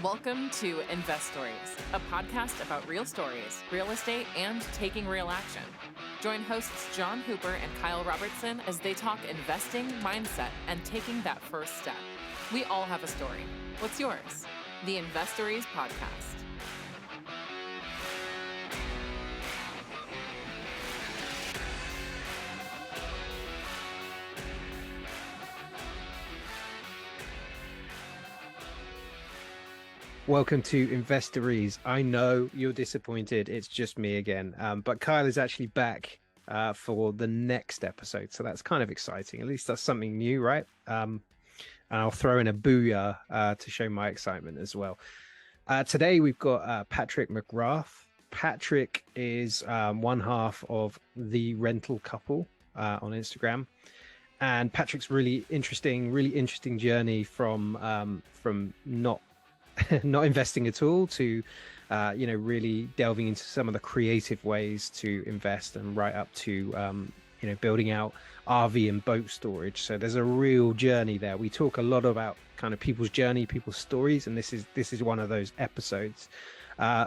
Welcome to Investories, a podcast about real stories, real estate, and taking real action. Join hosts John Hooper and Kyle Robertson as they talk investing, mindset, and taking that first step. We all have a story. What's yours? The Investories Podcast. Welcome to Investories. I know you're disappointed. It's just me again. But Kyle is actually back for the next episode. So that's kind of exciting. At least that's something new, right? And I'll throw in a booyah to show my excitement as well. Today we've got Patrick McGrath. Patrick is one half of the Rental Couple on Instagram. And Patrick's really interesting journey from not investing at all to really delving into some of the creative ways to invest, and right up to building out RV and boat storage. So there's a real journey there. We talk a lot about kind of people's journey, people's stories, and this is one of those episodes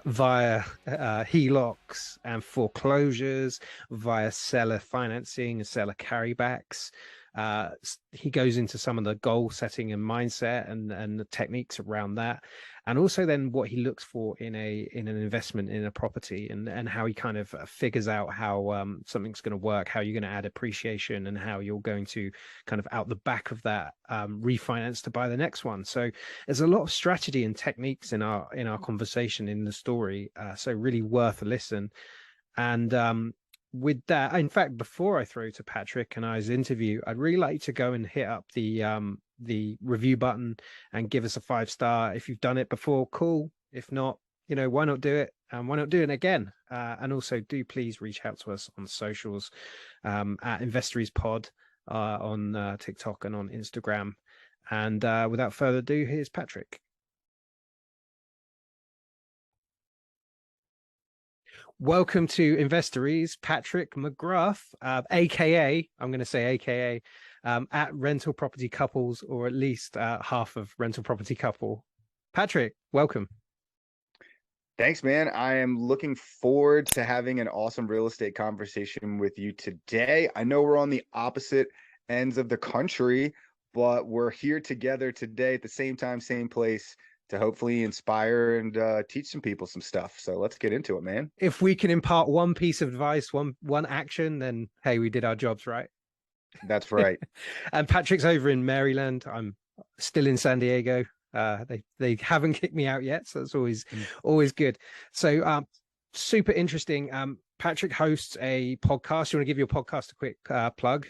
via HELOCs and foreclosures, via seller financing and seller carrybacks. He goes into some of the goal setting and mindset and the techniques around that, and also then what he looks for in an investment in a property, and how he kind of figures out how something's going to work, how you're going to add appreciation, and how you're going to kind of out the back of that refinance to buy the next one. So there's a lot of strategy and techniques in our conversation in the story, so really worth a listen. And with that, in fact, before I throw to Patrick and I's interview, I'd really like to go and hit up the review button and give us a 5-star. If you've done it before, cool. If not, why not do it? And why not do it again? And also, do please reach out to us on socials at Investories Pod on TikTok and on Instagram. And without further ado, here's Patrick. Welcome to Investories, Patrick McGrath, aka, I'm going to say aka, at Rental Property Couples, or at least half of Rental Property Couple. Patrick, welcome. Thanks, man. I am looking forward to having an awesome real estate conversation with you today. I know we're on the opposite ends of the country, but we're here together today at the same time, same place, to hopefully inspire and teach some people some stuff. So let's get into it, man. If we can impart one piece of advice, one action, then hey, we did our jobs right. That's right. And Patrick's over in Maryland. I'm still in San Diego. They haven't kicked me out yet, so that's always good. So super interesting. Patrick hosts a podcast. You want to give your podcast a quick plug?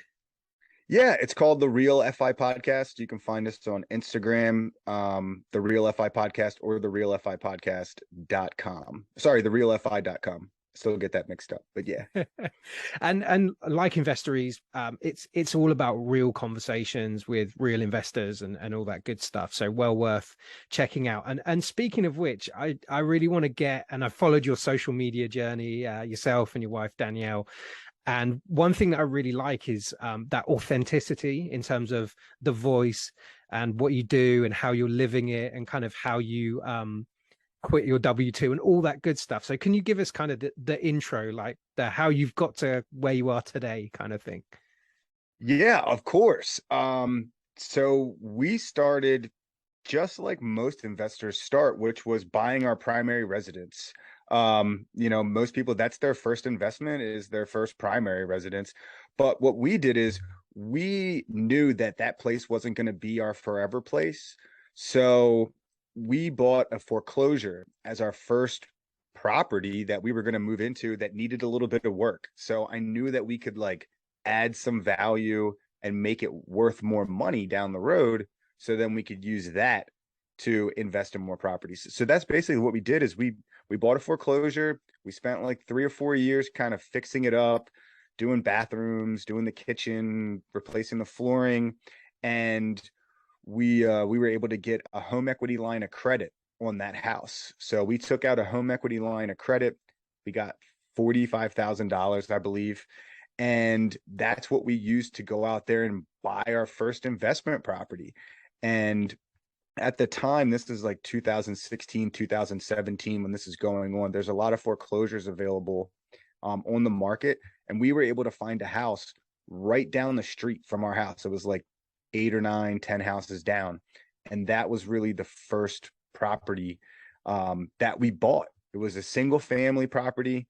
Yeah, it's called The Real FI Podcast. You can find us on Instagram, The Real FI Podcast, or TheRealFIPodcast.com. Sorry, TheRealFI.com. Still get that mixed up, but yeah. and like Investories, it's all about real conversations with real investors and all that good stuff. So well worth checking out. And speaking of which, I really want to get, and I followed your social media journey, yourself and your wife Danielle. And one thing that I really like is that authenticity in terms of the voice and what you do and how you're living it, and kind of how you quit your W-2 and all that good stuff. So can you give us kind of the intro, like how you've got to where you are today kind of thing? Yeah, of course. So we started just like most investors start, which was buying our primary residence. Most people, that's their first investment, is their first primary residence. But what we did is we knew that place wasn't going to be our forever place. So we bought a foreclosure as our first property that we were going to move into that needed a little bit of work. So I knew that we could like add some value and make it worth more money down the road. So then we could use that to invest in more properties. So that's basically what we did. Is we bought a foreclosure. We spent like 3 or 4 years kind of fixing it up, doing bathrooms, doing the kitchen, replacing the flooring, and we were able to get a home equity line of credit on that house. So we took out a home equity line of credit. We got $45,000, I believe, and that's what we used to go out there and buy our first investment property. And at the time, this is like 2016, 2017 when this is going on. There's a lot of foreclosures available on the market, and we were able to find a house right down the street from our house. It was like 8 or 9, 10 houses down, and that was really the first property that we bought. It was a single family property,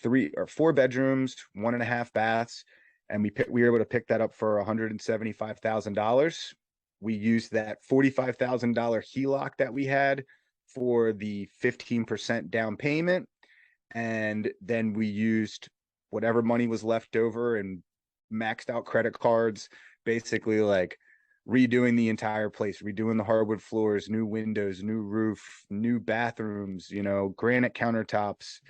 3 or 4 bedrooms, 1.5 baths, and we were able to pick that up for $175,000. We used that $45,000 HELOC that we had for the 15% down payment. And then we used whatever money was left over and maxed out credit cards, basically like redoing the entire place, redoing the hardwood floors, new windows, new roof, new bathrooms, granite countertops,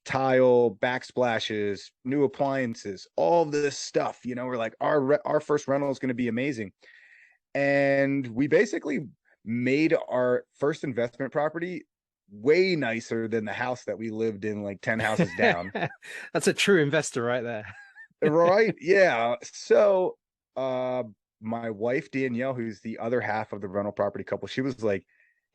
tile, backsplashes, new appliances, all this stuff. We're like, our first rental is going to be amazing. And we basically made our first investment property way nicer than the house that we lived in like 10 houses down. That's a true investor right there. Right? Yeah. So my wife Danielle, who's the other half of the rental property couple, she was like,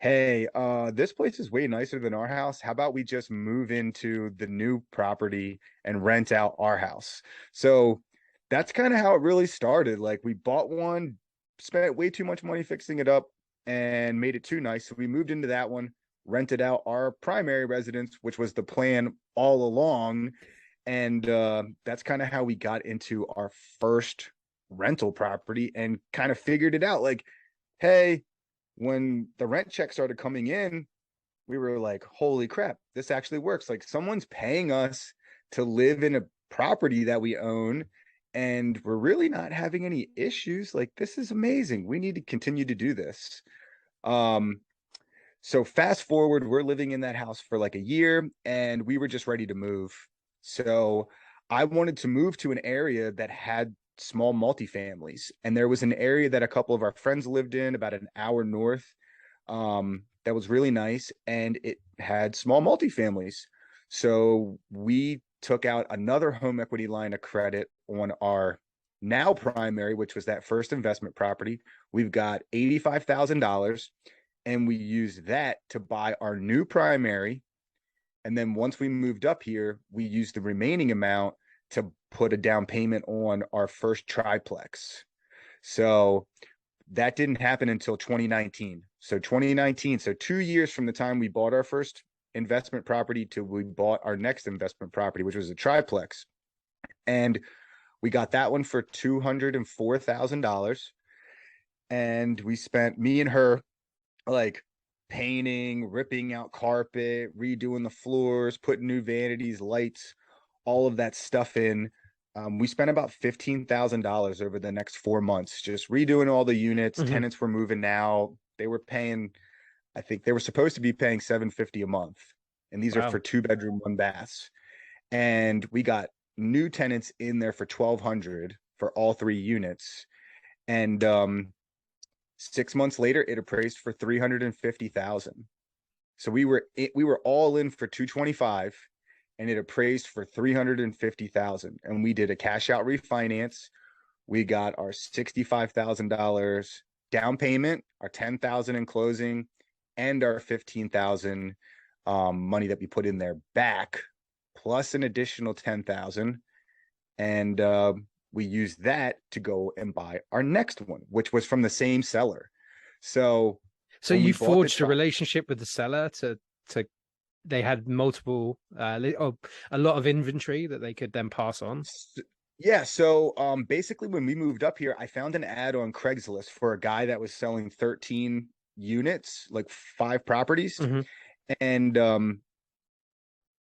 hey, this place is way nicer than our house. How about we just move into the new property and rent out our house? So that's kind of how it really started. Like, we bought one, spent way too much money fixing it up, and made it too nice. So we moved into that one, rented out our primary residence, which was the plan all along. And that's kind of how we got into our first rental property and kind of figured it out. Like, hey, when the rent check started coming in, we were like, holy crap, this actually works. Like, someone's paying us to live in a property that we own, and we're really not having any issues. Like, this is amazing. We need to continue to do this. So fast forward, we're living in that house for like a year, and we were just ready to move. So I wanted to move to an area that had small multifamilies, and there was an area that a couple of our friends lived in about an hour north, that was really nice, and it had small multifamilies. So we took out another home equity line of credit on our now primary, which was that first investment property. We've got $85,000, and we used that to buy our new primary. And then once we moved up here, we used the remaining amount to put a down payment on our first triplex. So that didn't happen until 2019. So 2019, so 2 years from the time we bought our first investment property to we bought our next investment property, which was a triplex. And we got that one for $204,000. And we spent, me and her, like, painting, ripping out carpet, redoing the floors, putting new vanities, lights, all of that stuff in. We spent about $15,000 over the next 4 months, just redoing all the units. Mhm. Tenants were moving out. They were paying, I think they were supposed to be paying $750 a month. And these are Wow. for 2-bedroom, 1 baths. And we got new tenants in there for $1,200 for all 3 units. And 6 months later, it appraised for $350,000. So we were all in for $225, and it appraised for $350,000. And we did a cash out refinance. We got our $65,000 down payment, our $10,000 in closing, and our $15,000 money that we put in there back, plus an additional $10,000. And we used that to go and buy our next one, which was from the same seller. So you forged a relationship with the seller to they had multiple or a lot of inventory that they could then pass on. Yeah. So basically, when we moved up here, I found an ad on Craigslist for a guy that was selling 13 units, like 5 properties. Mm-hmm. And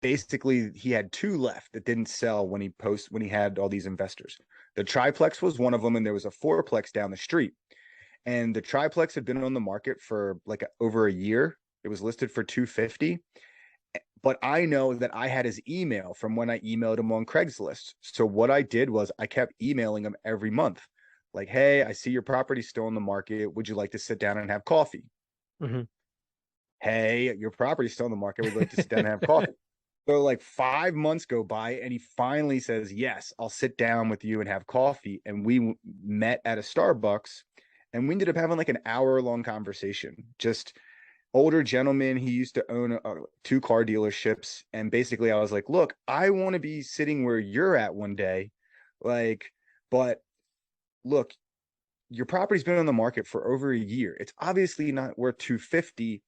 basically he had 2 left that didn't sell when he had all these investors. The triplex was one of them, and there was a fourplex down the street. And the triplex had been on the market for like over a year. It was listed for $250. But I know that I had his email from when I emailed him on Craigslist. So what I did was I kept emailing him every month. Like, hey, I see your property's still on the market. Would you like to sit down and have coffee? Mm-hmm. Hey, your property's still on the market. We'd like to sit down and have coffee. So like 5 months go by, and he finally says, yes, I'll sit down with you and have coffee. And we met at a Starbucks. And we ended up having like an hour-long conversation. Just older gentleman. He used to own 2 car dealerships. And basically I was like, look, I want to be sitting where you're at one day. Like, but look, your property's been on the market for over a year. It's obviously not worth 250.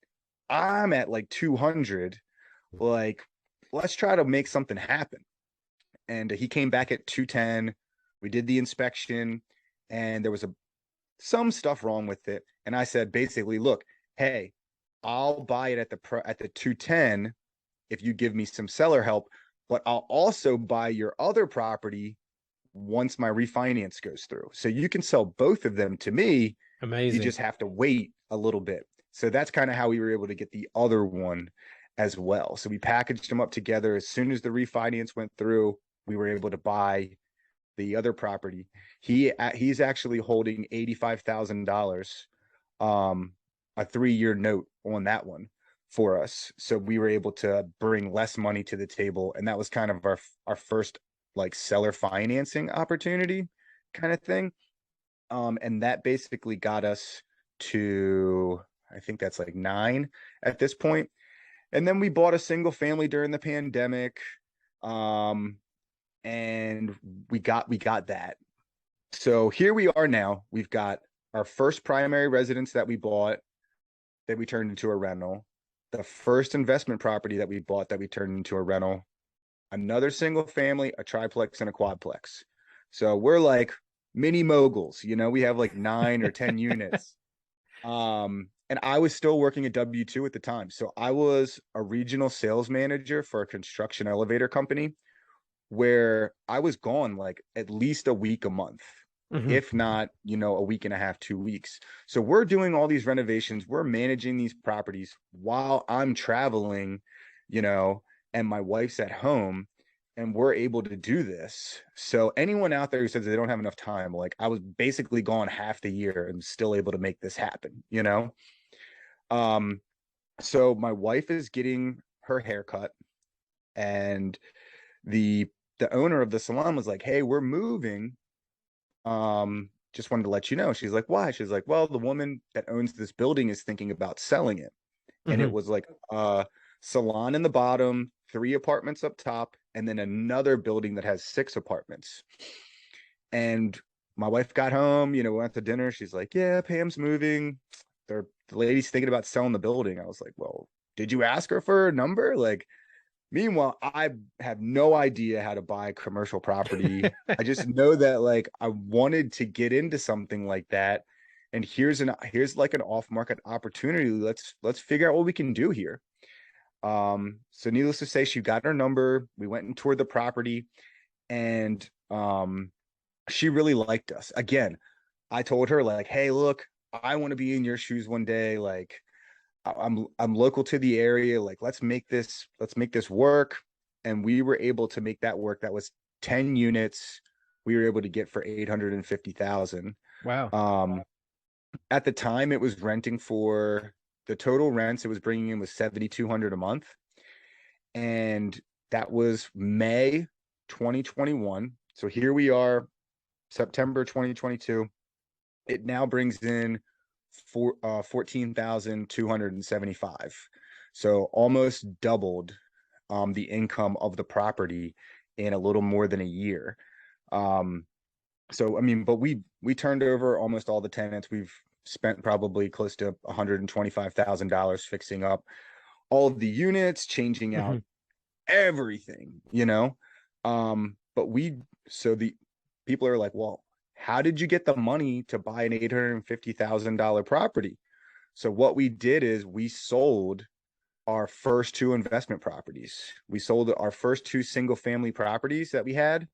I'm at like 200. Like, let's try to make something happen. And he came back at 210. We did the inspection, and there was some stuff wrong with it. And I said, basically, look, hey, I'll buy it at the 210 if you give me some seller help, but I'll also buy your other property once my refinance goes through. So you can sell both of them to me. Amazing. You just have to wait a little bit. So that's kind of how we were able to get the other one as well. So we packaged them up together. As soon as the refinance went through, we were able to buy the other property. He's actually holding $85,000, a 3-year note on that one for us. So we were able to bring less money to the table, and that was kind of our first like seller financing opportunity kind of thing. And that basically got us to, I think that's like 9 at this point. And then we bought a single family during the pandemic. And we got that. So here we are now. We've got our first primary residence that we bought that we turned into a rental, the first investment property that we bought that we turned into a rental, another single family, a triplex, and a quadplex. So we're like mini moguls, we have like 9 or 10 units. And I was still working at W2 at the time. So I was a regional sales manager for a construction elevator company, where I was gone like at least a week a month, if not, a week and a half, 2 weeks. So we're doing all these renovations. We're managing these properties while I'm traveling, and my wife's at home, and we're able to do this. So anyone out there who says they don't have enough time, like, I was basically gone half the year and still able to make this happen, So my wife is getting her haircut, and the owner of the salon was like, hey, we're moving. Just wanted to let you know. She's like, why? She's like, well, the woman that owns this building is thinking about selling it. And it was like a salon in the bottom, 3 apartments up top, and then another building that has 6 apartments. And my wife got home, we went to dinner. She's like, yeah, Pam's moving. The lady's thinking about selling the building. I was like, well, did you ask her for a number? Like, meanwhile, I have no idea how to buy commercial property. I just know that like I wanted to get into something like that. And here's like an off-market opportunity. Let's figure out what we can do here. So needless to say, she got her number. We went and toured the property, and she really liked us. Again, I told her like, hey, look, I want to be in your shoes one day. Like, I'm local to the area. Like, let's make this work. And we were able to make that work. That was 10 units we were able to get for $850,000. Wow. At the time, it was renting for the total rents it was bringing in was $7,200 a month. And that was May 2021. So here we are, September 2022. It now brings in 14,275. So almost doubled the income of the property in a little more than a year. So I mean, but we turned over almost all the tenants. We've spent probably close to $125,000 fixing up all of the units, changing out everything, but so the people are like, well, how did you get the money to buy an $850,000 property? So what we did is we sold our first 2 investment properties. We sold our first 2 single family properties that we had,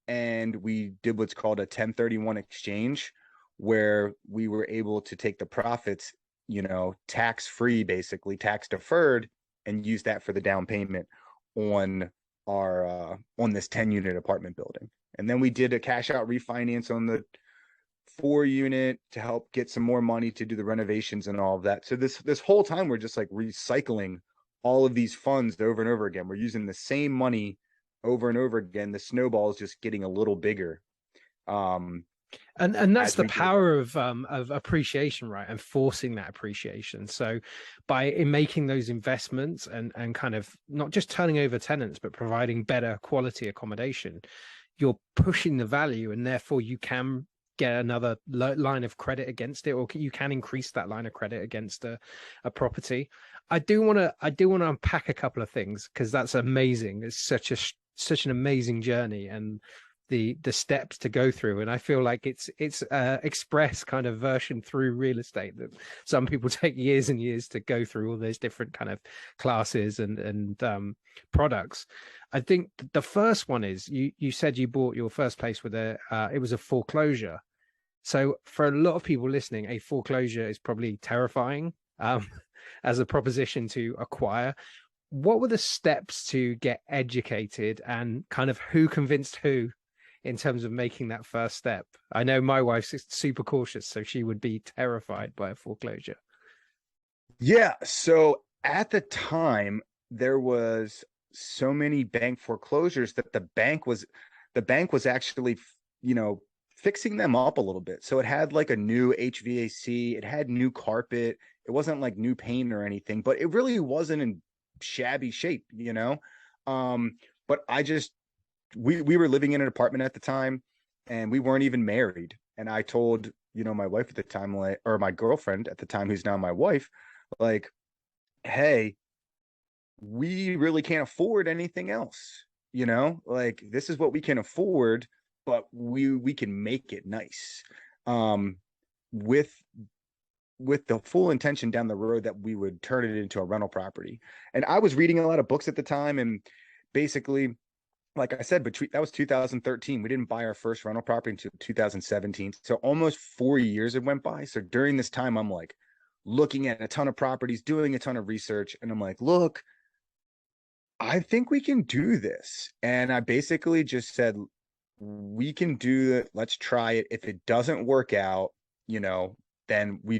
and we did what's called a 1031 exchange, where we were able to take the profits, tax free, basically tax deferred, and use that for the down payment on our on this 10-unit apartment building. And then we did a cash out refinance on the 4-unit to help get some more money to do the renovations and all of that. So this whole time we're just like recycling all of these funds over and over again. We're using the same money over and over again. The snowball is just getting a little bigger. And that's as the we do that. power of appreciation, right? And forcing that appreciation. So by in making those investments and kind of not just turning over tenants, but providing better quality accommodation, you're pushing the value, and therefore you can get another line of credit against it, or you can increase that line of credit against a property. I do want to unpack a couple of things, because that's amazing. It's such an amazing journey, and the steps to go through, and I feel like it's express kind of version through real estate that some people take years and years to go through all those different kind of classes and products. I think the first one is you said you bought your first place with it was a foreclosure. So for a lot of people listening, a foreclosure is probably terrifying as a proposition to acquire. What were the steps to get educated, and kind of who convinced who in terms of making that first step? I know my wife's super cautious, so she would be terrified by a foreclosure. Yeah. So at the time, there was so many bank foreclosures that the bank was actually, fixing them up a little bit. So it had like a new HVAC, it had new carpet. It wasn't like new paint or anything, but it really wasn't in shabby shape. But we were living in an apartment at the time, and we weren't even married. And I told, my wife at the time, like, or my girlfriend at the time, who's now my wife, like, hey, we really can't afford anything else. Like, this is what we can afford, but we can make it nice. Um, with the full intention down the road that we would turn it into a rental property. And I was reading a lot of books at the time, and basically, like I said, that was 2013. We didn't buy our first rental property until 2017. So almost 4 years it went by. So during this time, I'm like looking at a ton of properties, doing a ton of research, and I'm like, look, I think we can do this. And I basically just said, we can do it. Let's try it. If it doesn't work out, then we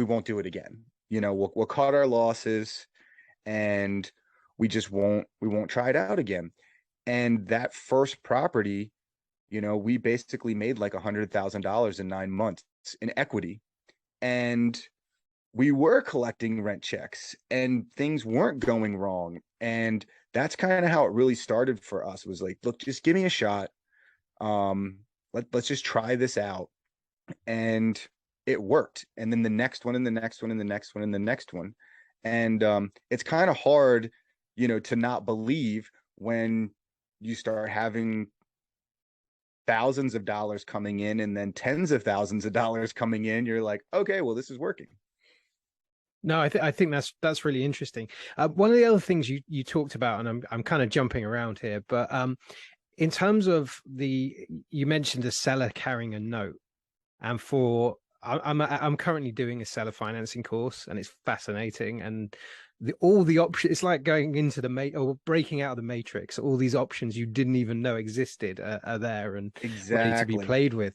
won't do it again. We'll cut our losses, and we won't try it out again. And that first property, we basically made like $100,000 in 9 months in equity. And we were collecting rent checks, and things weren't going wrong. And that's kind of how it really started for us, was like, look, just give me a shot. Let's just try this out. And it worked. And then the next one, and the next one, and the next one, and the next one. And it's kind of hard, to not believe when you start having thousands of dollars coming in, and then tens of thousands of dollars coming in. You're like, okay, well, this is working. No, I think that's really interesting. One of the other things you talked about, and I'm kind of jumping around here, but in terms of you mentioned a seller carrying a note, and I'm currently doing a seller financing course, and it's fascinating. And all the options, it's like going into or breaking out of the matrix. All these options you didn't even know existed are there and ready to be Exactly. played with.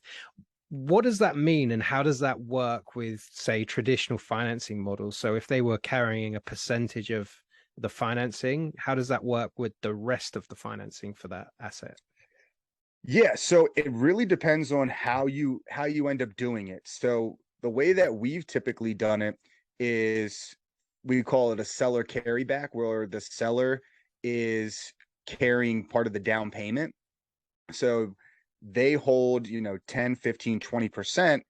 What does that mean, and how does that work with, say, traditional financing models? So if they were carrying a percentage of the financing, how does that work with the rest of the financing for that asset? Yeah, so it really depends on how you end up doing it. So the way that we've typically done it is, we call it a seller carryback, where the seller is carrying part of the down payment. So they hold, 10, 15, 20%,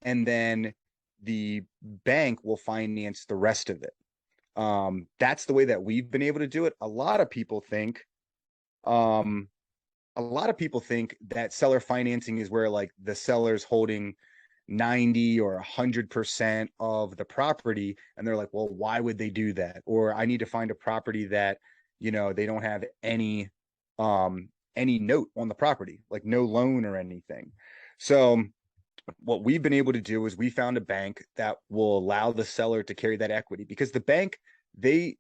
and then the bank will finance the rest of it. That's the way that we've been able to do it. Um, a lot of people think that seller financing is where, like, the seller's holding 90 or 100% of the property, and they're like, well, why would they do that? Or I need to find a property that, they don't have any note on the property, like no loan or anything. So what we've been able to do is we found a bank that will allow the seller to carry that equity, because the bank, they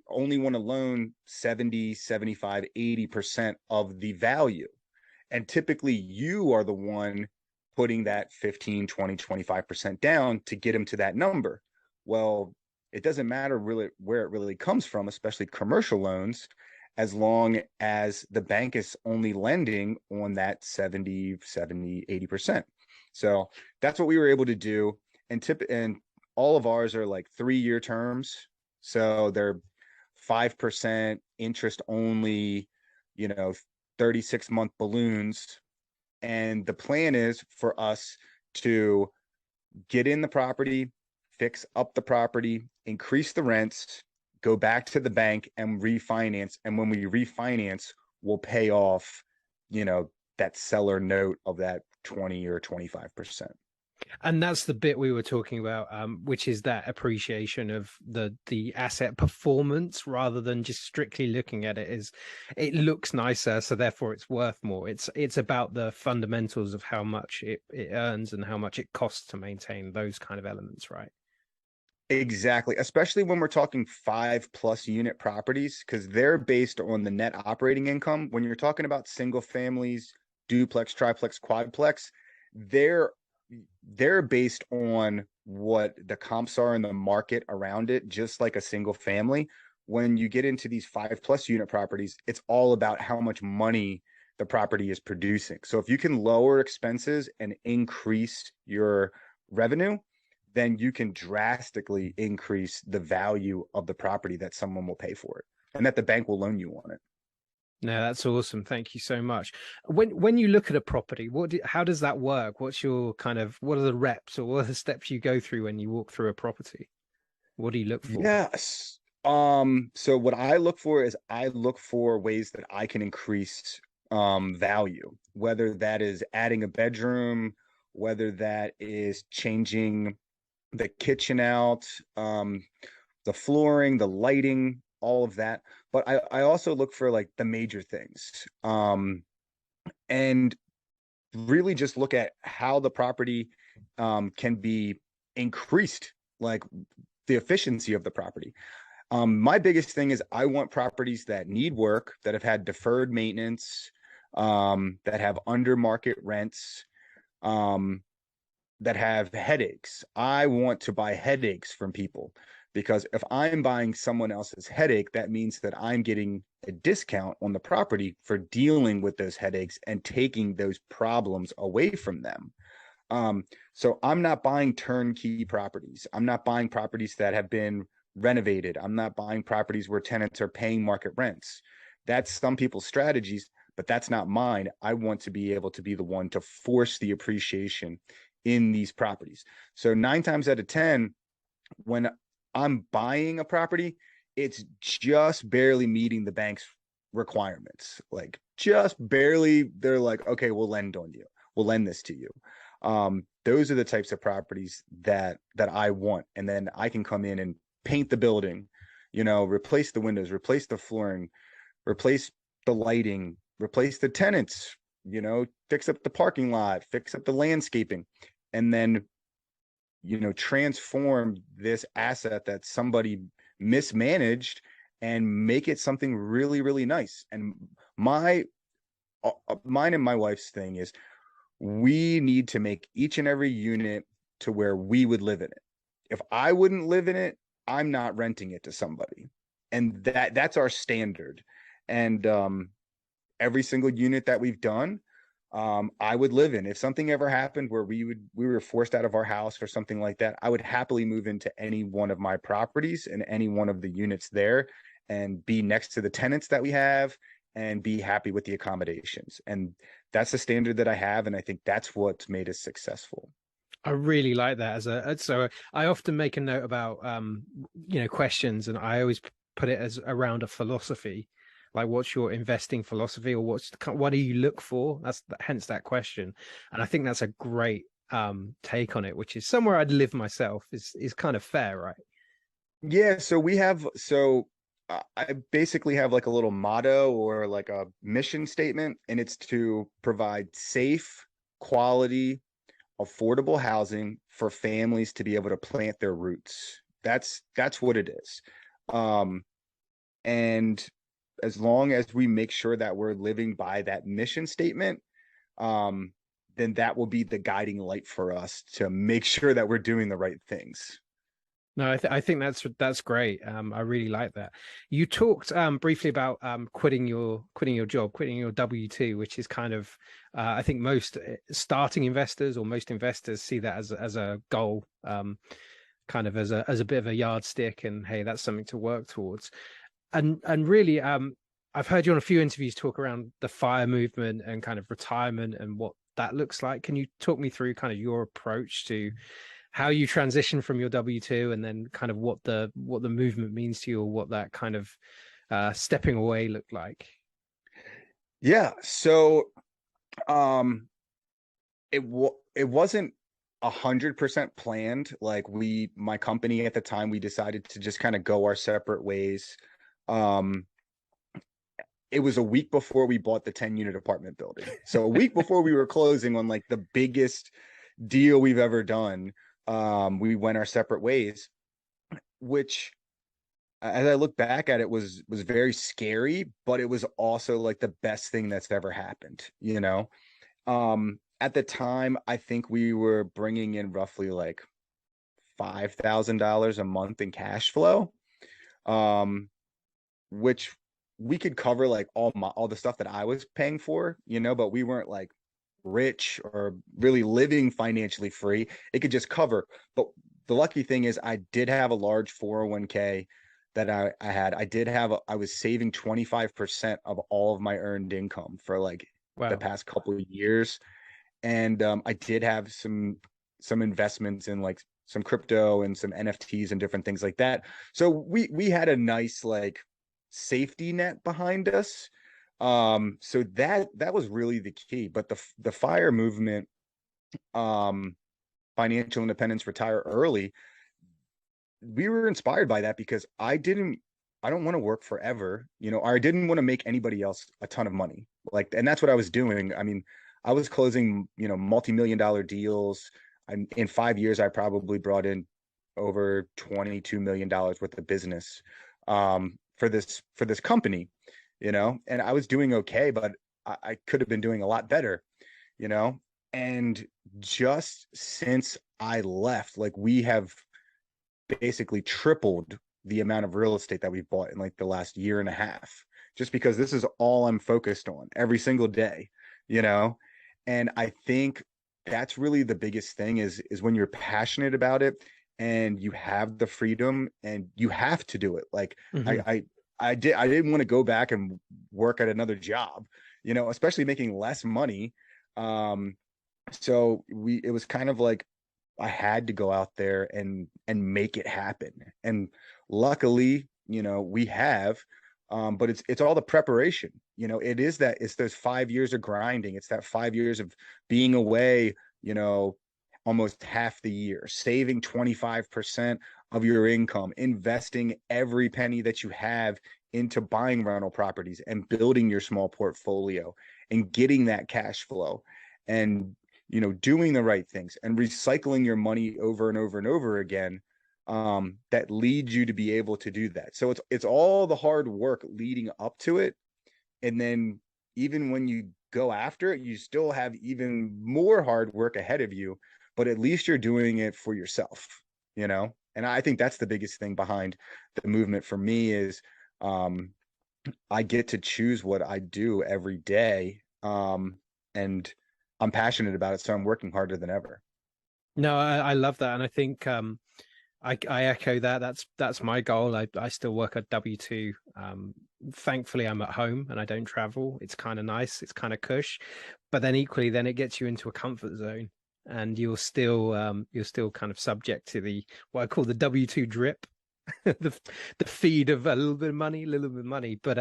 only want to loan 70, 75, 80% of the value. And typically you are the one putting that 15, 20, 25% down to get them to that number. Well, it doesn't matter really where it really comes from, especially commercial loans, as long as the bank is only lending on that 70, 80%. So that's what we were able to do. And all of ours are like 3-year terms. So they're 5% interest only, 36-month balloons. And the plan is for us to get in the property, fix up the property, increase the rents, go back to the bank and refinance. And when we refinance, we'll pay off, that seller note of that 20 or 25%. And that's the bit we were talking about, which is that appreciation of the asset performance rather than just strictly looking at it as it looks nicer, so therefore it's worth more. It's about the fundamentals of how much it earns and how much it costs to maintain those kind of elements, right? Exactly. Especially when we're talking 5+ unit properties, because they're based on the net operating income. When you're talking about single families, duplex, triplex, quadplex, they're based on what the comps are in the market around it, just like a single family. When you get into these 5+ unit properties, it's all about how much money the property is producing. So if you can lower expenses and increase your revenue, then you can drastically increase the value of the property that someone will pay for it and that the bank will loan you on it. No, that's awesome. Thank you so much. When you look at a property, how does that work? What are the reps or what are the steps you go through when you walk through a property? What do you look for? Yes. So what I look for is I look for ways that I can increase value, whether that is adding a bedroom, whether that is changing the kitchen out, the flooring, the lighting, all of that. But I also look for like the major things. And really just look at how the property can be increased, like the efficiency of the property. My biggest thing is I want properties that need work, that have had deferred maintenance, that have under market rents, that have headaches. I want to buy headaches from people, because if I'm buying someone else's headache, that means that I'm getting a discount on the property for dealing with those headaches and taking those problems away from them. So I'm not buying turnkey properties. I'm not buying properties that have been renovated. I'm not buying properties where tenants are paying market rents. That's some people's strategies, but that's not mine. I want to be able to be the one to force the appreciation in these properties. So 9 times out of 10, when I'm buying a property, it's just barely meeting the bank's requirements. Like just barely, they're like, okay, we'll lend on you. We'll lend this to you. Those are the types of properties that I want. And then I can come in and paint the building, replace the windows, replace the flooring, replace the lighting, replace the tenants, fix up the parking lot, fix up the landscaping, and then, transform this asset that somebody mismanaged and make it something really, really nice. And mine and my wife's thing is we need to make each and every unit to where we would live in it. If I wouldn't live in it, I'm not renting it to somebody. And that's our standard. And every single unit that we've done, I would live in. If something ever happened where we were forced out of our house or something like that, I would happily move into any one of my properties and any one of the units there and be next to the tenants that we have and be happy with the accommodations. And that's the standard that I have. And I think that's what's made us successful. I really like that so I often make a note about questions, and I always put it as around a philosophy, like what's your investing philosophy, or what do you look for? Hence that question. And I think that's a great take on it, which is somewhere I'd live myself is kind of fair, right? Yeah, I basically have like a little motto or like a mission statement, and it's to provide safe, quality, affordable housing for families to be able to plant their roots. That's what it is. And as long as we make sure that we're living by that mission statement, then that will be the guiding light for us to make sure that we're doing the right things. No, I think that's great. I really like that. You talked briefly about quitting your job, quitting your W-2, which is kind of I think most starting investors or most investors see that as a goal, kind of as a bit of a yardstick, and hey, that's something to work towards. And really, I've heard you on a few interviews talk around the FIRE movement and kind of retirement and what that looks like. Can you talk me through kind of your approach to how you transition from your W-2 and then kind of what the movement means to you, or what that kind of stepping away looked like? Yeah. So um it wasn't 100% planned. Like my company at the time, we decided to just kind of go our separate ways. Um it was a week before we bought the 10-unit apartment building. So a week before we were closing on like the biggest deal we've ever done, we went our separate ways, which as I look back at it was very scary, but it was also like the best thing that's ever happened, you know? At the time, I think we were bringing in roughly like $5,000 a month in cash flow, um, which we could cover like all the stuff that I was paying for, you know, but we weren't like rich or really living financially free. It could just cover. But the lucky thing is I did have a large 401k that I had. I was saving 25% of all of my earned income for like the Wow. past couple of years. And I did have some investments in like some crypto and some NFTs and different things like that. So we had a nice like safety net behind us. So that was really the key. But the FIRE movement, um, financial independence, retire early, we were inspired by that because I don't want to work forever, you know, or I didn't want to make anybody else a ton of money. Like, and that's what I was doing. I mean, I was closing, you know, multi-million dollar deals. In 5 years, I probably brought in over $22 million worth of business, for this company, you know, and I was doing okay, but I could have been doing a lot better, you know. And just since I left, like we have basically tripled the amount of real estate that we've bought in like the last year and a half, just because this is all I'm focused on every single day, you know. And I think that's really the biggest thing is when you're passionate about it and you have the freedom and you have to do it. Like Hmm. I didn't want to go back and work at another job, you know, especially making less money. um so it was kind of like I had to go out there and make it happen. And luckily, you know, we have, but it's all the preparation. You know, it's those 5 years of grinding. It's that 5 years of being away, you know, almost half the year, saving 25% of your income, investing every penny that you have into buying rental properties and building your small portfolio and getting that cash flow. And you know, doing the right things and recycling your money over and over and over again, that leads you to be able to do that. So it's all the hard work leading up to it. And then even when you go after it, you still have even more hard work ahead of you, but at least you're doing it for yourself, you know? And I think that's the biggest thing behind the movement for me is, um, I get to choose what I do every day. And I'm passionate about it, so I'm working harder than ever. No, I love that, and I think I echo that. That's my goal. I still work at W-2. Thankfully, I'm at home and I don't travel. It's kind of nice. It's kind of cush, but then equally, then it gets you into a comfort zone, and you're still kind of subject to the what I call the W-2 drip, the the feed of a little bit of money, a little bit of money. But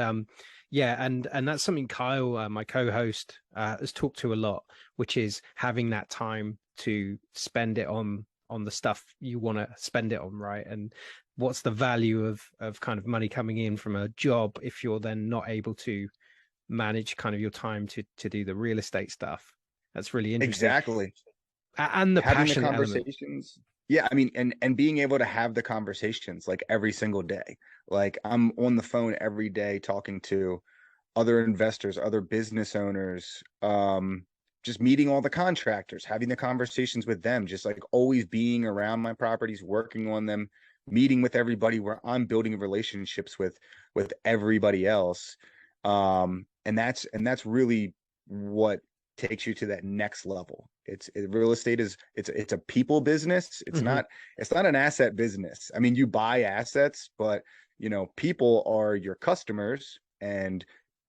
yeah, and that's something Kyle, my co-host, has talked to a lot, which is having that time to spend it on the stuff you want to spend it on, right? And what's the value of kind of money coming in from a job if you're then not able to manage kind of your time to do the real estate stuff? That's really interesting. Exactly. And the Having the passionate element. conversations. Yeah, I mean, and being able to have the conversations like every single day. Like I'm on the phone every day talking to other investors, other business owners, just meeting all the contractors, having the conversations with them, just like always being around my properties, working on them, meeting with everybody, where I'm building relationships with everybody else. And that's really what takes you to that next level. Real estate is it's a people business. It's Hmm. not an asset business. I mean, you buy assets, but people are your customers, and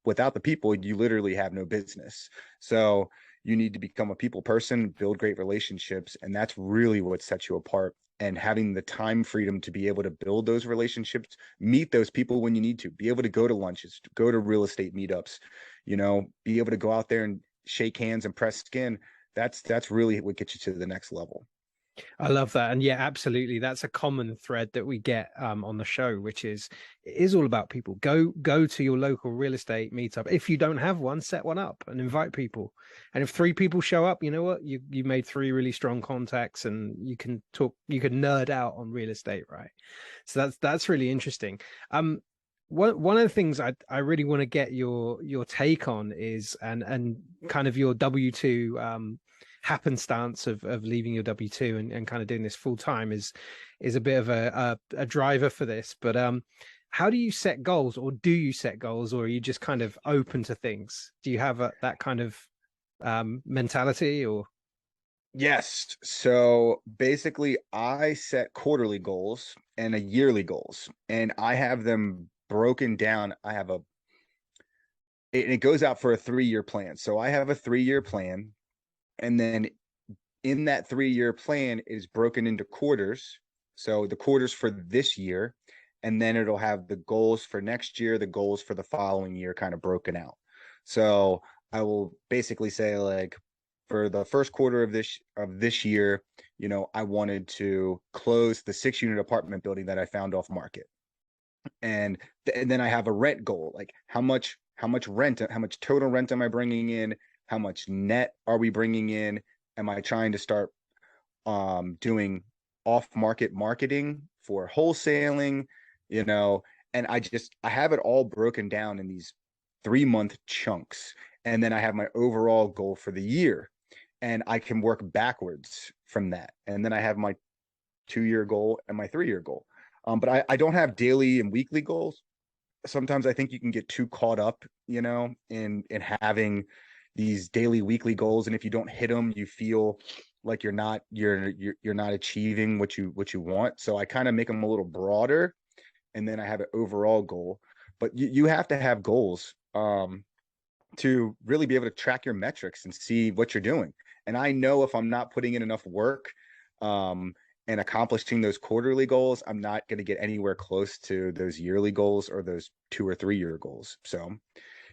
without the people, you literally have no business. So you need to become a people person, build great relationships, and that's really what sets you apart. And having the time freedom to be able to build those relationships, meet those people when you need to, be able to go to lunches, go to real estate meetups, be able to go out there and shake hands and press skin. That's really what gets you to the next level. I love that. And yeah, absolutely. That's a common thread that we get on the show, which is it is all about people. Go to your local real estate meetup. If you don't have one, set one up and invite people. And if 3 people show up, you know what? You made 3 really strong contacts, and you can nerd out on real estate, right? So that's really interesting. One of the things I really want to get your take on is and kind of your W-2 happenstance of leaving your W-2 and kind of doing this full time is a bit of a driver for this. But how do you set goals, or do you set goals, or are you just kind of open to things? Do you have that kind of mentality, or? Yes. So basically, I set quarterly goals and a yearly goals, and I have them broken down. It goes out for a 3-year plan. So I have a 3-year plan, and then in that 3-year plan is broken into quarters. So the quarters for this year, and then it'll have the goals for next year, the goals for the following year kind of broken out. So I will basically say, like, for the first quarter of this year, I wanted to close the 6-unit apartment building that I found off market. And then I have a rent goal, like how much rent, how much total rent am I bringing in? How much net are we bringing in? Am I trying to start doing off market marketing for wholesaling? you know and I have it all broken down in these 3-month chunks, and then I have my overall goal for the year, and I can work backwards from that, and then I have my 2-year goal and my 3-year goal. But I don't have daily and weekly goals. Sometimes I think you can get too caught up, in having these daily, weekly goals, and if you don't hit them, you feel like you're not achieving what you want. So I kind of make them a little broader, and then I have an overall goal. But you have to have goals to really be able to track your metrics and see what you're doing. And I know if I'm not putting in enough work, and accomplishing those quarterly goals, I'm not going to get anywhere close to those yearly goals or those 2 or 3-year goals. So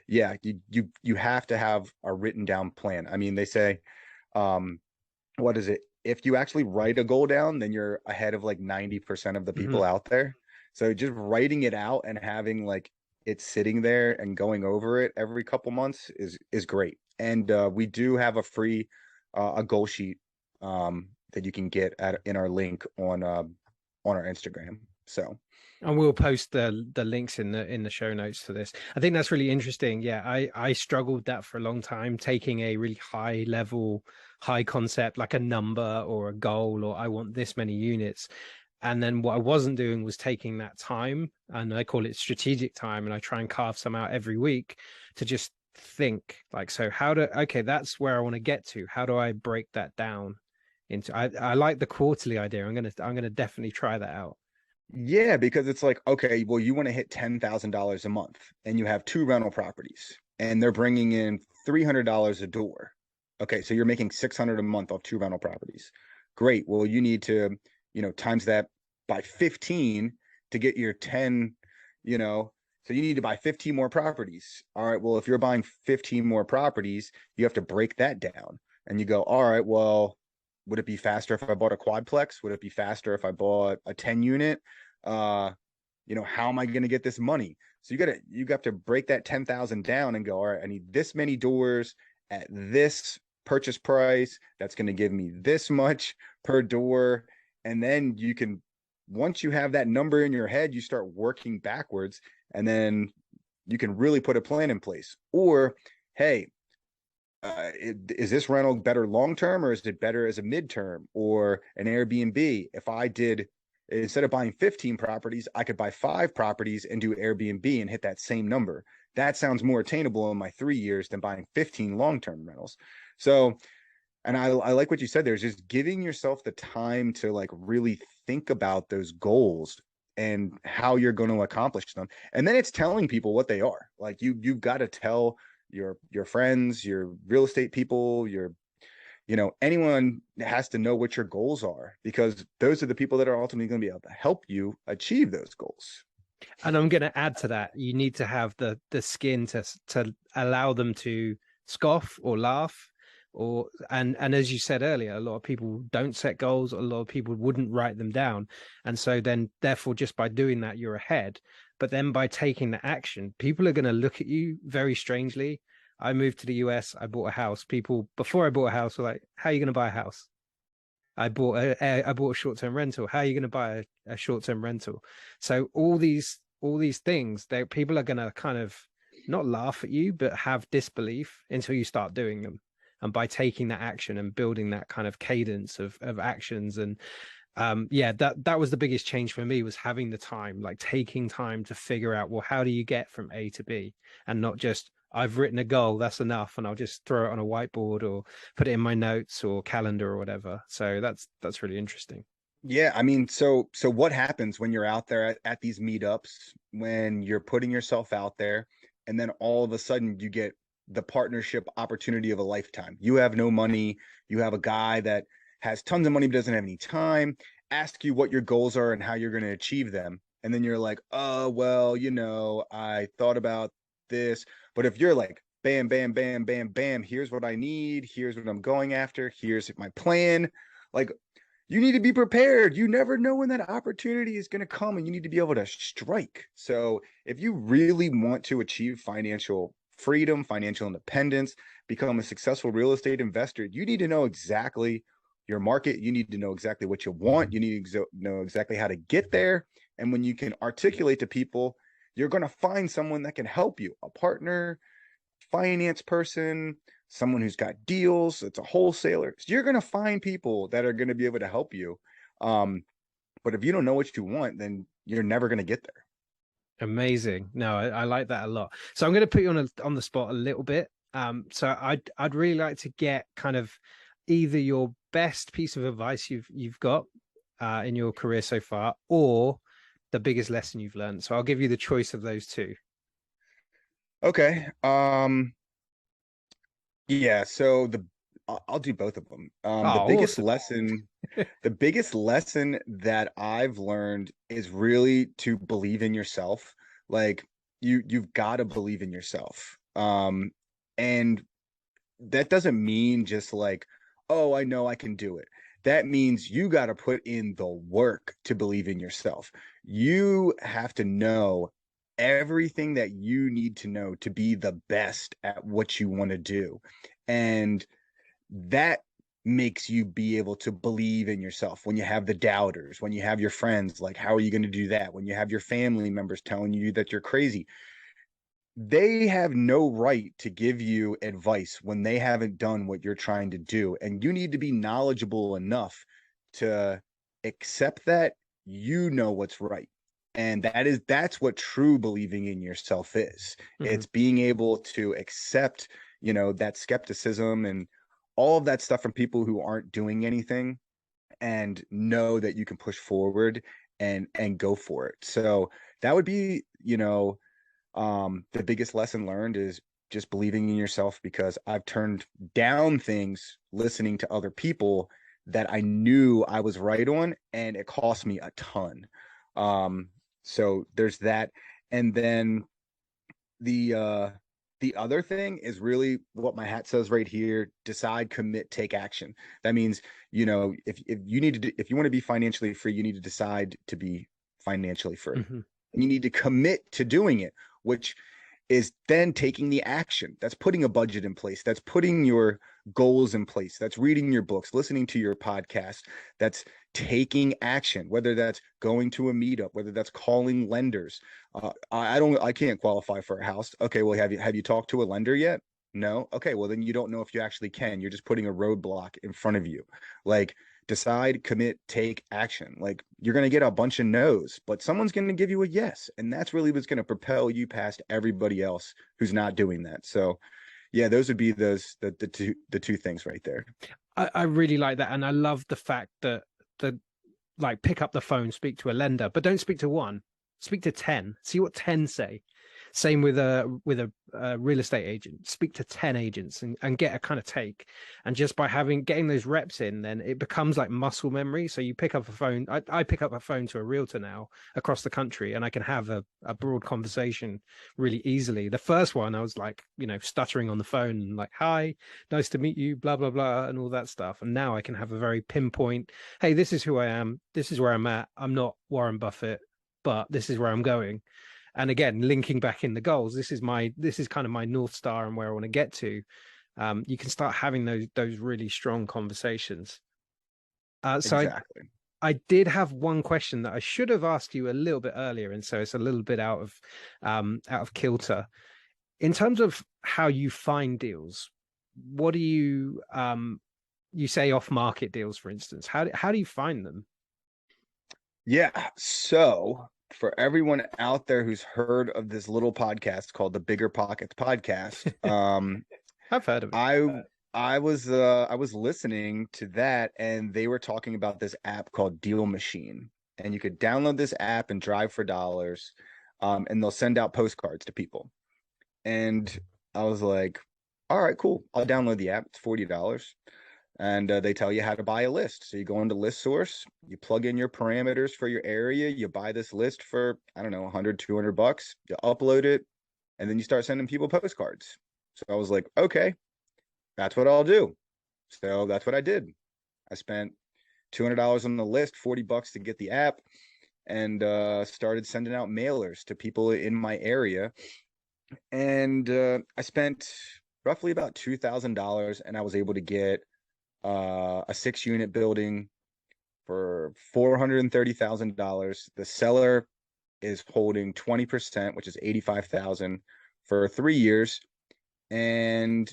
yeah, you have to have a written down plan. I mean, they say, what is it? If you actually write a goal down, then you're ahead of like 90% of the Mhm. people out there. So just writing it out and having like it sitting there and going over it every couple months is great. And we do have a free a goal sheet that you can get in our link on our Instagram. So And we'll post the links in the show notes for this. I think that's really interesting. Yeah, I struggled that for a long time, taking a really high level, high concept, like a number or a goal, or I want this many units. And then what I wasn't doing was taking that time, and I call it strategic time, and I try and carve some out every week to just think like, so okay, that's where I want to get to. How do I break that down into, I like the quarterly idea. I'm gonna definitely try that out. yeah, because it's like, okay, well, you want to hit $10,000 a month, and you have 2 rental properties, and they're bringing in $300 a door. Okay, so you're making 600 a month off 2 rental properties. Great. Well, you need to, times that by 15 to get your 10, you know. So you need to buy 15 more properties. All right. Well, if you're buying 15 more properties, you have to break that down, and you go, all right, well, would it be faster if I bought a quadplex? Would it be faster if I bought a 10 unit? uh how am I going to get this money? So you got to break that 10,000 down and go, all right, I need this many doors at this purchase price, that's going to give me this much per door. And then once you have that number in your head, you start working backwards, and then you can really put a plan in place. Or, hey, is this rental better long term, or is it better as a midterm or an Airbnb? Instead of buying 15 properties, I could buy 5 properties and do Airbnb and hit that same number. That sounds more attainable in my 3 years than buying 15 long-term rentals. So, and I like what you said there, is just giving yourself the time to like really think about those goals and how you're going to accomplish them. And then it's telling people what they are. Like you've got to tell your friends, your real estate people, anyone has to know what your goals are, because those are the people that are ultimately going to be able to help you achieve those goals. And I'm going to add to that, you need to have the skin to allow them to scoff or laugh, and as you said earlier, a lot of people don't set goals. A lot of people wouldn't write them down, and so then therefore just by doing that you're ahead. But then by taking the action, people are going to look at you very strangely. I moved to the US, I bought a house. People before I bought a house were like, how are you going to buy a house? I bought a short-term rental. How are you going to buy a short-term rental? So all these things, people are going to kind of not laugh at you, but have disbelief until you start doing them. And by taking that action and building that kind of cadence of actions, and that was the biggest change for me, was having the time, like taking time to figure out, well, how do you get from A to B, and not just, I've written a goal, that's enough, and I'll just throw it on a whiteboard or put it in my notes or calendar or whatever. So that's really interesting. Yeah, I mean, so what happens when you're out there at these meetups, when you're putting yourself out there, and then all of a sudden you get the partnership opportunity of a lifetime. You have no money, you have a guy that has tons of money but doesn't have any time, ask you what your goals are and how you're going to achieve them. And then you're like, oh, well, I thought about this. But if you're like, bam, bam, bam, bam, bam, here's what I need, here's what I'm going after, here's my plan, like, you need to be prepared. You never know when that opportunity is going to come, and you need to be able to strike. So if you really want to achieve financial freedom, financial independence, become a successful real estate investor, you need to know exactly your market. You need to know exactly what you want. You need to know exactly how to get there. And when you can articulate to people, you're going to find someone that can help you, a partner, finance person, someone who's got deals, it's a wholesaler. So you're going to find people that are going to be able to help you. But if you don't know what you want, then you're never going to get there. Amazing. No, I like that a lot. So I'm going to put you on the spot a little bit. So I'd really like to get kind of either your best piece of advice you've got in your career so far, or the biggest lesson you've learned. So I'll give you the choice of those two. Okay. Yeah, so I'll do both of them. The biggest Awesome. lesson, the biggest lesson that I've learned is really to believe in yourself. Like you've got to believe in yourself. And that doesn't mean just like, oh, I know I can do it. That means you got to put in the work to believe in yourself. You have to know everything that you need to know to be the best at what you want to do. And that makes you be able to believe in yourself when you have the doubters, when you have your friends, like, how are you going to do that? When you have your family members telling you that you're crazy, they have no right to give you advice when they haven't done what you're trying to do. And you need to be knowledgeable enough to accept that you know what's right. And that's what true believing in yourself is. Mm-hmm. It's being able to accept, that skepticism and all of that stuff from people who aren't doing anything, and know that you can push forward and go for it. So that would be, the biggest lesson learned is just believing in yourself, because I've turned down things listening to other people that I knew I was right on, and it cost me a ton. So there's that. And then the other thing is really what my hat says right here: decide, commit, take action. That means, if you want to be financially free, you need to decide to be financially free. Mm-hmm. And you need to commit to doing it, which is then taking the action. That's putting a budget in place. That's putting your goals in place. That's reading your books, listening to your podcast. That's taking action, whether that's going to a meetup, whether that's calling lenders. I can't qualify for a house. Okay, well, have you talked to a lender yet? No. Okay, well, then you don't know if you actually can. You're just putting a roadblock in front of you. Like, decide, commit, take action. Like, you're going to get a bunch of no's, but someone's going to give you a yes. And that's really what's going to propel you past everybody else who's not doing that. So yeah, those would be the two things right there. I really like that. And I love the fact that like pick up the phone, speak to a lender, but don't speak to one, speak to 10, see what 10 say. Same with a real estate agent, speak to 10 agents and get a kind of take. And just by getting those reps in, then it becomes like muscle memory. So you pick up a phone. I pick up a phone to a realtor now across the country, and I can have a broad conversation really easily. The first one, I was like, stuttering on the phone and like, hi, nice to meet you, blah, blah, blah, and all that stuff. And now I can have a very pinpoint, hey, this is who I am. This is where I'm at. I'm not Warren Buffett, but this is where I'm going. And again, linking back in the goals, this is kind of my North Star and where I want to get to. You can start having those really strong conversations. So Exactly. I did have one question that I should have asked you a little bit earlier, and so it's a little bit out of kilter. In terms of how you find deals, what do you say off market deals, for instance? How do you find them? Yeah. So for everyone out there who's heard of this little podcast called the Bigger Pockets Podcast, I've heard of it. I was listening to that, and they were talking about this app called Deal Machine, and you could download this app and drive for dollars, and they'll send out postcards to people. And I was like, all right, cool. I'll download the app. It's $40. And they tell you how to buy a list. So you go into List Source, you plug in your parameters for your area, you buy this list for, I don't know, 100, 200 bucks, you upload it, and then you start sending people postcards. So I was like, okay, that's what I'll do. So that's what I did. I spent $200 on the list, 40 bucks to get the app, and started sending out mailers to people in my area. And I spent roughly about $2,000, and I was able to get a 6-unit building for $430,000. The seller is holding 20%, which is $85,000 for 3 years, and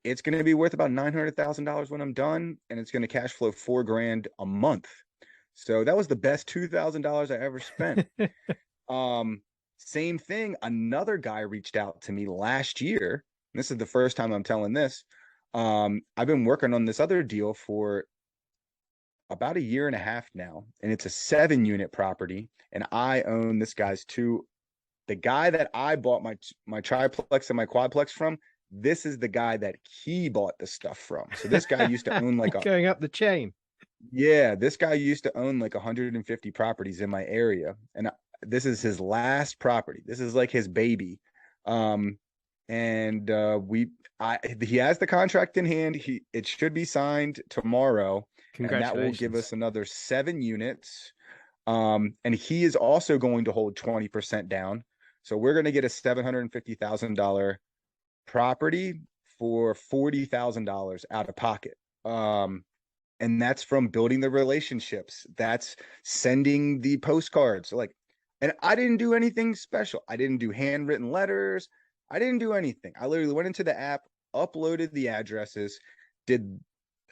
it's going to be worth about $900,000 when I'm done, and it's going to cash flow $4,000 a month. So that was the best $2,000 I ever spent. Same thing. Another guy reached out to me last year. This is the first time I'm telling this. I've been working on this other deal for about 1.5 years now, and it's a 7-unit property, and I own this guy's two. The guy that I bought my triplex and my quadplex from, this is the guy that he bought the stuff from. So this guy used to own like going up the chain. Yeah, this guy used to own like 150 properties in my area, and this is his last property. This is like his baby. He has the contract in hand. It should be signed tomorrow. Congratulations. And that will give us another 7 units. And he is also going to hold 20% down. So we're going to get a $750,000 property for $40,000 out of pocket. And that's from building the relationships. That's sending the postcards. And I didn't do anything special. I didn't do handwritten letters. I didn't do anything. I literally went into the app, uploaded the addresses,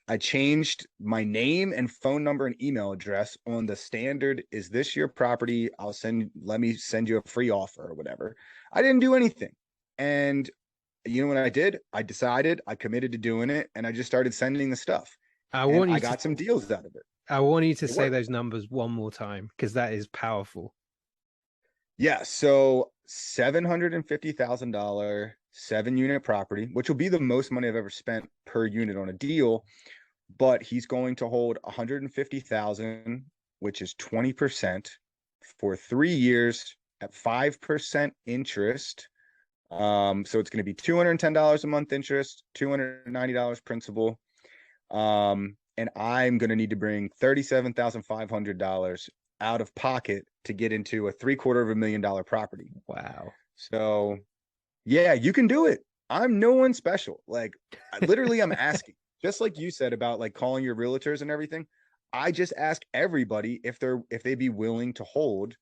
I changed my name and phone number and email address on the standard, is this your property? Let me send you a free offer or whatever. I didn't do anything. And you know what I did? I decided, I committed to doing it, and I just started sending the stuff. I got some deals out of it. I want you to say those numbers one more time, because that is powerful. Yeah, so $750,000 7-unit property, which will be the most money I've ever spent per unit on a deal. But he's going to hold $150,000, which is 20% for 3 years at 5% interest. So it's going to be $210 a month interest, $290 principal. And I'm going to need to bring $37,500 out of pocket to get into a $750,000 property. Wow. So yeah, you can do it. I'm no one special. Like, literally, I'm asking, just like you said about like calling your realtors and everything. I just ask everybody if they'd be willing to hold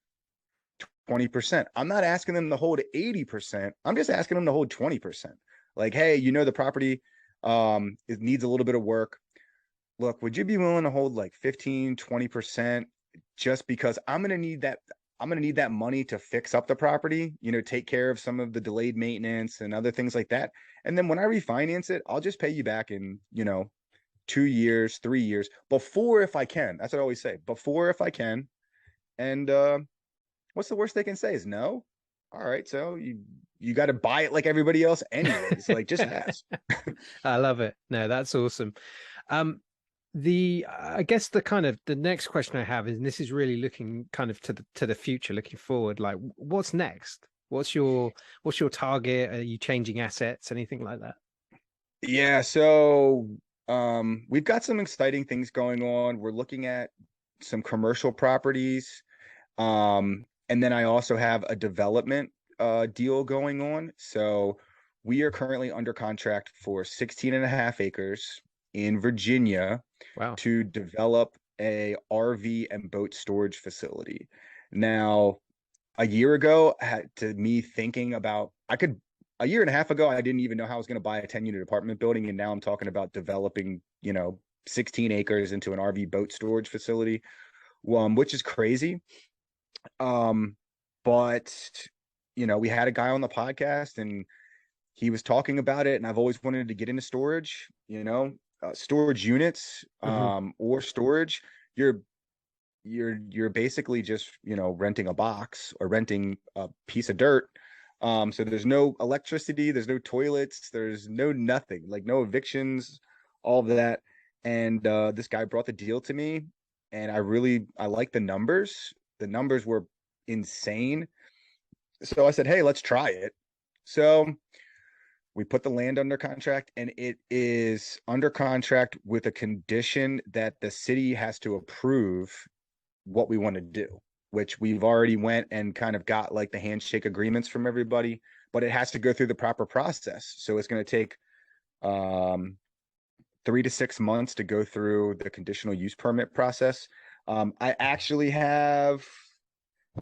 20%. I'm not asking them to hold 80%. I'm just asking them to hold 20%. Like, hey, the property, it needs a little bit of work. look, would you be willing to hold like 15, 20% just because I'm going to need that? I'm going to need that money to fix up the property, take care of some of the delayed maintenance and other things like that. And then when I refinance it, I'll just pay you back in, 2 years, 3 years before, if I can. That's what I always say, before, if I can. And what's the worst they can say is no. All right, so you got to buy it like everybody else anyways. Like, just ask. I love it. No, that's awesome. I guess the next question I have is, and this is really looking kind of to the future, looking forward, like what's next? What's your target? Are you changing assets, anything like that? Yeah, so we've got some exciting things going on. We're looking at some commercial properties. And then I also have a development deal going on. So we are currently under contract for 16 and a half acres in Virginia. Wow. To develop a RV and boat storage facility. Now, a year ago, a year and a half ago, I didn't even know how I was going to buy a 10-unit apartment building. And now I'm talking about developing, 16 acres into an RV boat storage facility, which is crazy. But, we had a guy on the podcast and he was talking about it, and I've always wanted to get into storage, storage units, or storage. You're basically just, renting a box or renting a piece of dirt. So there's no electricity, there's no toilets, there's no nothing, like no evictions, all of that. And this guy brought the deal to me, and I like the numbers. The numbers were insane. So I said, hey, let's try it. So we put the land under contract, and it is under contract with a condition that the city has to approve what we want to do, which we've already went and kind of got like the handshake agreements from everybody, but it has to go through the proper process. So it's going to take 3 to 6 months to go through the conditional use permit process. I actually have,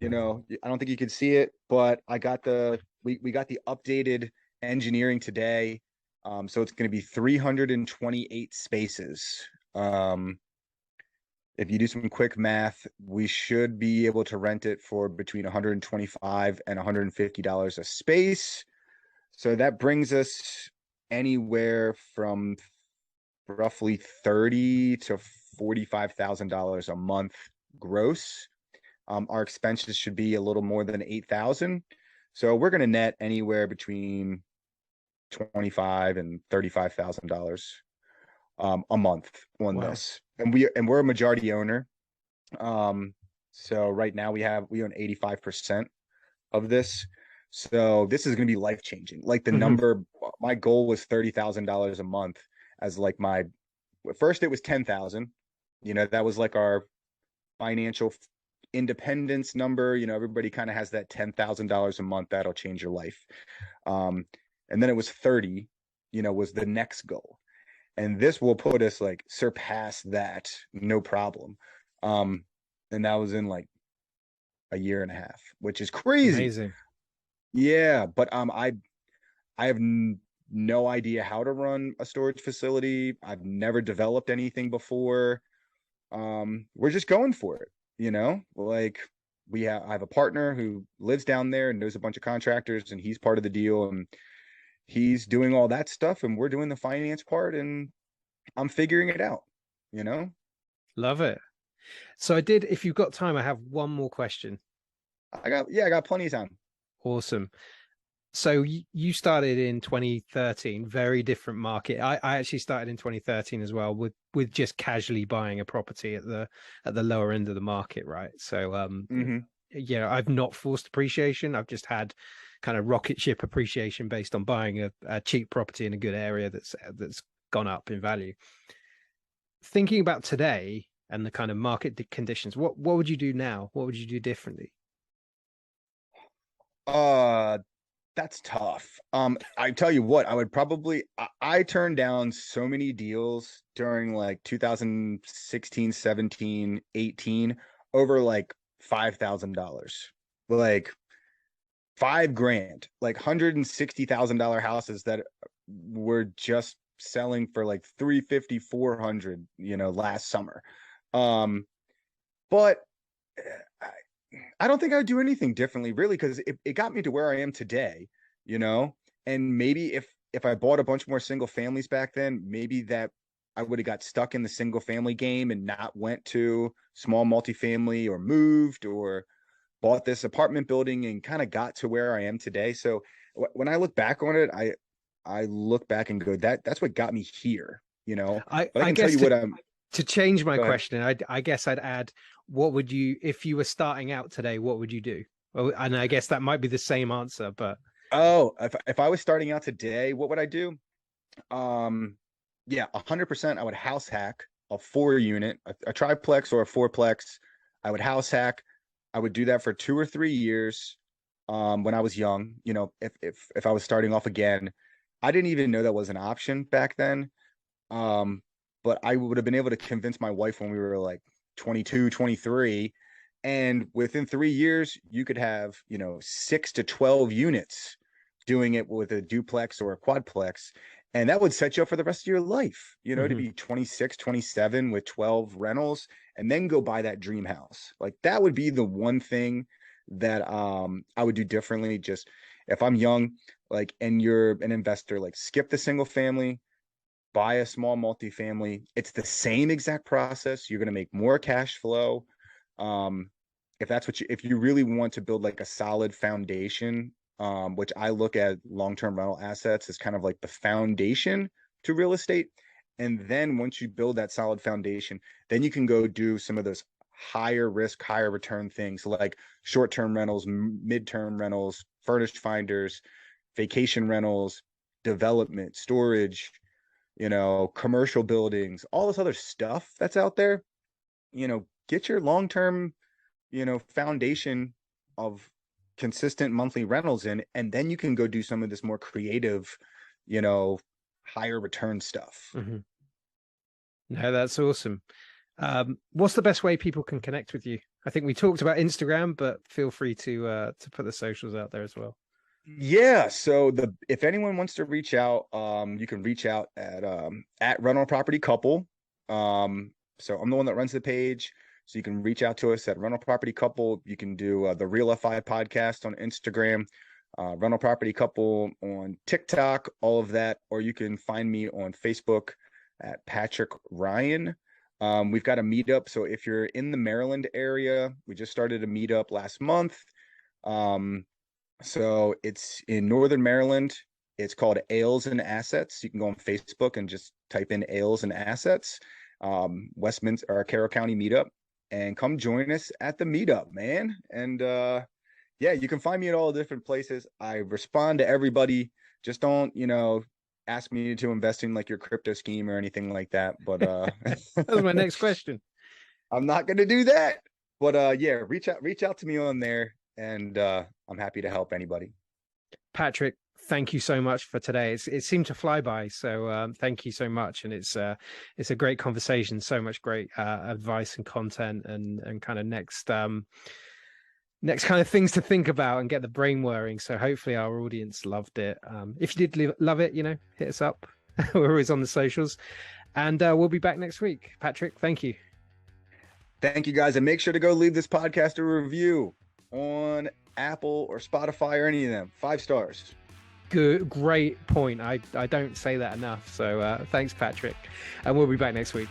I don't think you can see it, but we got the updated engineering today. So it's going to be 328 spaces. If you do some quick math, we should be able to rent it for between $125 and $150 a space. So that brings us anywhere from roughly $30,000 to $45,000 a month gross. Our expenses should be a little more than $8,000. So we're going to net anywhere between $25,000 and $35,000 a month on this. And we're a majority owner. So right now we own 85% of this. So this is going to be life changing. Like the number, my goal was $30,000 a month as like first it was 10,000. That was like our financial independence number. Everybody kind of has that $10,000 a month that'll change your life. And then it was 30, was the next goal. And this will put us like surpass that, no problem. And that was in like a year and a half, which is crazy. Amazing. Yeah, but I have no idea how to run a storage facility. I've never developed anything before. We're just going for it, like I have a partner who lives down there and knows a bunch of contractors, and he's part of the deal, and he's doing all that stuff, and we're doing the finance part, and I'm figuring it out, Love it. So if you've got time, I have one more question. I got plenty of time. Awesome. So you started in 2013, very different market. I actually started in 2013 as well, with just casually buying a property at the lower end of the market, right? So I've not forced appreciation. I've just had kind of rocket ship appreciation based on buying a cheap property in a good area that's gone up in value. Thinking about today and the kind of market conditions, what would you do now? What would you do differently? That's tough. I tell you what, I turned down so many deals during like 2016, 17, 18 over like $5,000, like $5,000, like $160,000 houses that were just selling for like 350, 400, last summer. But I don't think I would do anything differently, really, because it got me to where I am today, and maybe if I bought a bunch more single families back then, maybe that I would have got stuck in the single family game and not went to small multifamily or moved or bought this apartment building and kind of got to where I am today. So when I look back on it, I look back and go, that's what got me here, but I can tell you what I'm. To change my question, I guess I'd add, what would you, if you were starting out today, what would you do? Well, and I guess that might be the same answer, but. Oh, if I was starting out today, what would I do? Yeah, 100%. I would house hack a 4-unit, a triplex or a 4-plex. I would house hack. I would do that for 2 or 3 years. When I was young, if I was starting off again, I didn't even know that was an option back then. But I would have been able to convince my wife when we were like 22, 23. And within 3 years, you could have, 6 to 12 units doing it with a duplex or a quadplex. And that would set you up for the rest of your life, to be 26, 27 with 12 rentals and then go buy that dream house. Like that would be the one thing that I would do differently. Just if I'm young, like, and you're an investor, like skip the single family, buy a small multifamily. It's the same exact process. You're going to make more cash flow. If that's if you really want to build like a solid foundation, which I look at long-term rental assets as kind of like the foundation to real estate. And then once you build that solid foundation, then you can go do some of those higher risk, higher return things like short-term rentals, mid-term rentals, furnished finders, vacation rentals, development, storage, commercial buildings, all this other stuff that's out there. Get your long-term, foundation of consistent monthly rentals in, and then you can go do some of this more creative, higher return stuff. No, that's awesome. What's the best way people can connect with you? I think we talked about Instagram, but feel free to put the socials out there as well. Yeah. So if anyone wants to reach out, you can reach out at RentalPropertyCouple. So I'm the one that runs the page. So you can reach out to us at RentalPropertyCouple. You can do the Real FI podcast on Instagram, RentalPropertyCouple on TikTok, all of that. Or you can find me on Facebook at Patrick Ryan. We've got a meetup. So if you're in the Maryland area, we just started a meetup last month. So it's in Northern Maryland. It's called Ales and Assets. You can go on Facebook and just type in Ales and Assets, Westminster or Carroll County meetup, and come join us at the meetup, man. And yeah, you can find me at all different places. I respond to everybody. Just don't, ask me to invest in like your crypto scheme or anything like that. But that was my next question. I'm not going to do that. But yeah, reach out to me on there, and I'm happy to help anybody. Patrick, thank you so much for today. It seemed to fly by, so thank you so much. And it's a great conversation. So much great advice and content, and kind of next kind of things to think about and get the brain whirring. So hopefully our audience loved it. If you did love it, hit us up. We're always on the socials, and we'll be back next week. Patrick, thank you. Thank you, guys, and make sure to go leave this podcast a review on Apple or Spotify or any of them. 5 stars. Good, great point. I don't say that enough. So thanks, Patrick, and we'll be back next week.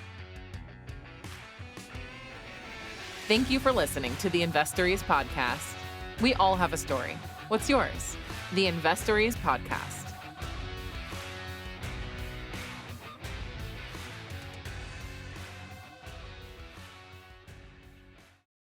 Thank you for listening to the Investories podcast. We all have a story. What's yours? The Investories podcast.